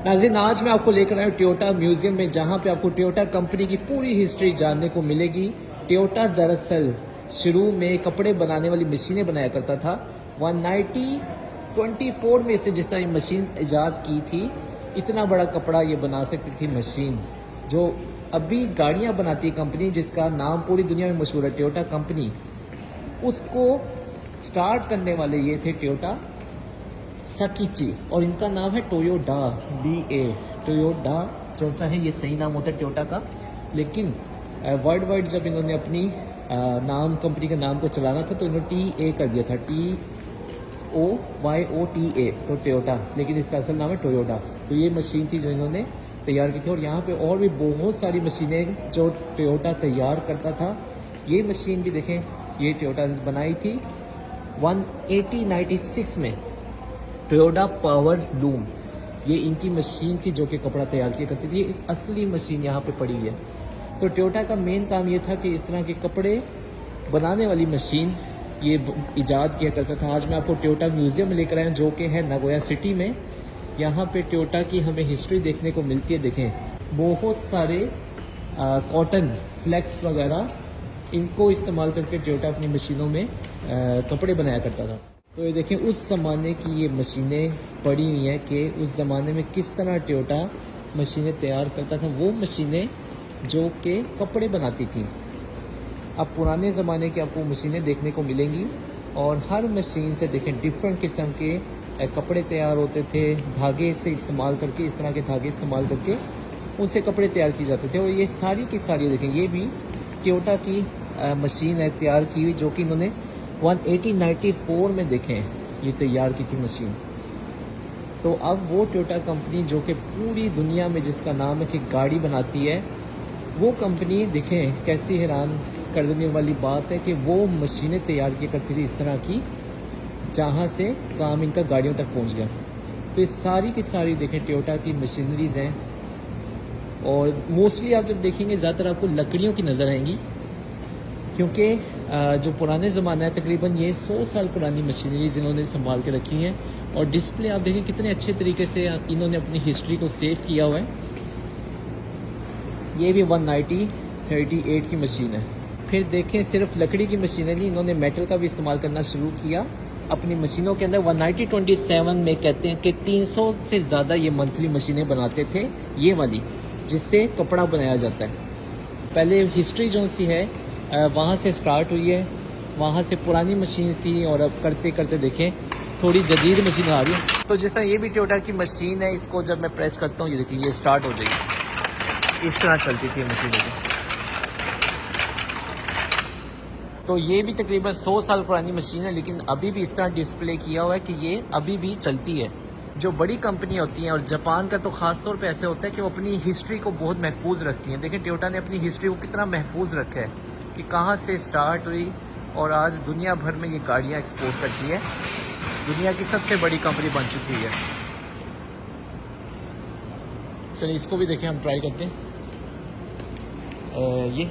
नाज़रीन, आज मैं आपको लेकर आया हूँ टोयोटा म्यूजियम में, जहाँ पे आपको टोयोटा कंपनी की पूरी हिस्ट्री जानने को मिलेगी। टोयोटा दरअसल शुरू में कपड़े बनाने वाली मशीनें बनाया करता था। 1924 में इसे जिस तरह ये मशीन ईजाद की थी, इतना बड़ा कपड़ा ये बना सकती थी मशीन। जो अभी गाड़ियाँ बनाती है कंपनी, जिसका नाम पूरी दुनिया में मशहूर है टोयोटा कंपनी, उसको स्टार्ट करने वाले ये थे टोयोटा साकीची, और इनका नाम है टोयोडा, DA टोयोडा। जो सा है ये सही नाम होता है टोयोटा का, लेकिन वर्ल्ड वाइड जब इन्होंने अपनी नाम कंपनी के नाम को चलाना था तो इन्होंने TA कर दिया था, TOYOTA, तो टोयोटा, लेकिन इसका असल नाम है टोयोडा। तो ये मशीन थी जो इन्होंने तैयार की थी, और यहाँ पे और भी बहुत सारी मशीनें जो टोयोटा तैयार करता था। ये मशीन भी देखें, ये टोयोटा बनाई थी 1896 में, टोयोटा पावर लूम। ये इनकी मशीन थी जो कि कपड़ा तैयार किया करती थी। असली मशीन यहाँ पे पड़ी है। तो टोयोटा का मेन काम ये था कि इस तरह के कपड़े बनाने वाली मशीन ये इजाद किया करता था। आज मैं आपको टोयोटा म्यूजियम में लेकर आया हूँ, जो कि है नागोया सिटी में। यहाँ पे टोयोटा की हमें हिस्ट्री देखने को मिलती है। देखें, बहुत सारे कॉटन फ्लेक्स वगैरह, इनको इस्तेमाल करके टोयोटा अपनी मशीनों में कपड़े बनाया करता था। तो ये देखें, उस ज़माने की ये मशीनें पड़ी हुई हैं कि उस ज़माने में किस तरह टोयोटा मशीनें तैयार करता था। वो मशीनें जो कि कपड़े बनाती थी। अब पुराने ज़माने की आपको मशीनें देखने को मिलेंगी, और हर मशीन से देखें डिफरेंट किस्म के कपड़े तैयार होते थे। धागे से इस्तेमाल करके, इस तरह के धागे इस्तेमाल करके उनसे कपड़े तैयार किए जाते थे। और ये सारी की सारी देखें, ये भी टोयोटा की मशीन है तैयार की हुई, जो कि इन्होंने 1894 में देखें ये तैयार की थी मशीन। तो अब वो टोयोटा कंपनी जो कि पूरी दुनिया में जिसका नाम है कि गाड़ी बनाती है, वो कंपनी देखें कैसी हैरान कर देने वाली बात है कि वो मशीनें तैयार की करती थी इस तरह की, जहाँ से काम इनका गाड़ियों तक पहुँच गया। तो ये सारी की सारी देखें टोयोटा की मशीनरीज हैं, और मोस्टली आप जब देखेंगे ज़्यादातर आपको लकड़ियों की नज़र आएंगी, क्योंकि जो पुराने ज़माना है, तकरीबन ये 100 साल पुरानी मशीनरी जिन्होंने संभाल के रखी हैं। और डिस्प्ले आप देखें कितने अच्छे तरीके से इन्होंने अपनी हिस्ट्री को सेव किया हुआ है। ये भी 1938 की मशीन है। फिर देखें, सिर्फ लकड़ी की मशीनें नहीं, इन्होंने मेटल का भी इस्तेमाल करना शुरू किया अपनी मशीनों के अंदर। 1927 में कहते हैं कि 300 से ज़्यादा ये मंथली मशीनें बनाते थे, ये वाली जिससे कपड़ा बनाया जाता है। पहले हिस्ट्री जो सी है वहाँ से स्टार्ट हुई है, वहाँ से पुरानी मशीन थी, और अब करते करते देखें थोड़ी जदीद मशीन आ रही है। तो जैसा ये भी टोयोटा की मशीन है, इसको जब मैं प्रेस करता हूँ, ये देखिए ये स्टार्ट हो जाएगी। इस तरह चलती थी मशीन। तो ये भी तकरीबन 100 साल पुरानी मशीन है, लेकिन अभी भी इस तरह डिस्प्ले किया हुआ है कि ये अभी भी चलती है। जो बड़ी कंपनी होती हैं, और जापान का तो ख़ास तौर पे ऐसे होता है कि वो अपनी हिस्ट्री को बहुत महफूज रखती हैं। देखें टोयोटा ने अपनी हिस्ट्री को कितना महफूज रखा है कि कहाँ से स्टार्ट हुई, और आज दुनिया भर में ये गाड़ियाँ एक्सपोर्ट करती है। दुनिया की सबसे बड़ी कंपनी बन चुकी है। चलिए इसको भी देखें, हम ट्राई करते हैं। ये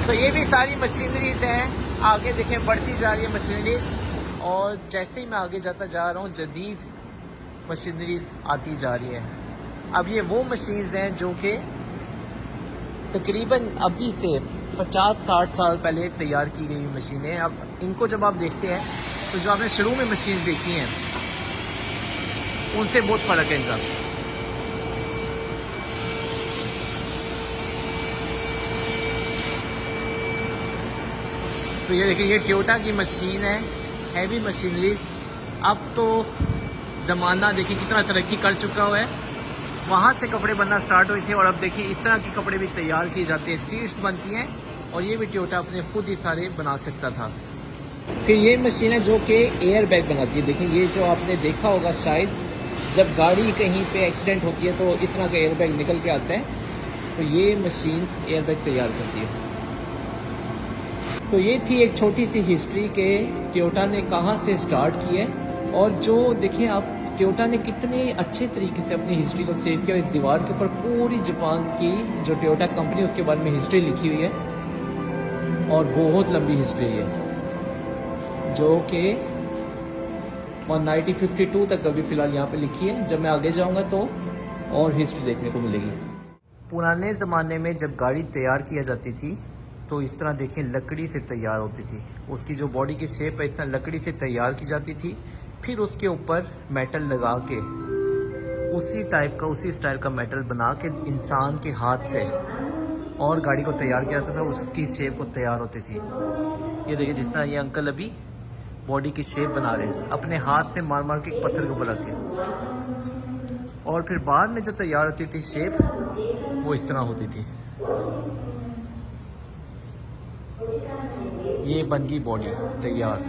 तो ये भी सारी मशीनरीज हैं। आगे देखें बढ़ती जा रही है मशीनरीज, और जैसे ही मैं आगे जाता जा रहा हूँ जदीद मशीनरीज आती जा रही है। अब ये वो मशीन्स हैं जो कि तकरीबन अभी से 50-60 साल पहले तैयार की गई मशीनें। अब इनको जब आप देखते हैं तो जो आपने शुरू में मशीन देखी हैं उनसे बहुत फ़र्क है इनका। तो ये देखिए, ये टोयोटा की मशीन है, हैवी मशीनरीज। अब तो ज़माना देखिए कितना तरक्की कर चुका हुआ है। वहाँ से कपड़े बनना स्टार्ट हुए थे, और अब देखिए इस तरह के कपड़े भी तैयार किए जाते हैं, सीट्स बनती हैं, और ये भी टोयोटा अपने खुद ही सारे बना सकता था। फिर ये मशीन है जो कि एयर बैग बनाती है। देखिए ये जो आपने देखा होगा शायद, जब गाड़ी कहीं पे एक्सीडेंट होती है तो इस तरह का एयर बैग निकल के आता है, तो ये मशीन एयर बैग तैयार करती है। तो ये थी एक छोटी सी हिस्ट्री के टोयोटा ने कहाँ से स्टार्ट किया है। और जो देखिए आप टोयोटा ने कितने अच्छे तरीके से अपनी हिस्ट्री को सेव किया। इस दीवार के ऊपर पूरी जापान की जो टोयोटा कंपनी है उसके बारे में हिस्ट्री लिखी हुई है और बहुत लंबी हिस्ट्री है जो कि 1952 तक अभी फ़िलहाल यहाँ पे लिखी है। जब मैं आगे जाऊँगा तो और हिस्ट्री देखने को मिलेगी। पुराने ज़माने में जब गाड़ी तैयार किया जाती थी तो इस तरह देखें लकड़ी से तैयार होती थी। उसकी जो बॉडी की शेप है इस तरह लकड़ी से तैयार की जाती थी, फिर उसके ऊपर मेटल लगा के उसी टाइप का उसी स्टाइल का मेटल बना के इंसान के हाथ से और गाड़ी को तैयार किया जाता था, उसकी शेप को तैयार होती थी। ये देखिए जिस तरह ये अंकल अभी बॉडी की शेप बना रहे हैं अपने हाथ से मार मार के एक पत्थर को पलट के, और फिर बाद में जो तैयार होती थी शेप वो इस तरह होती थी। ये बन गई बॉडी तैयार।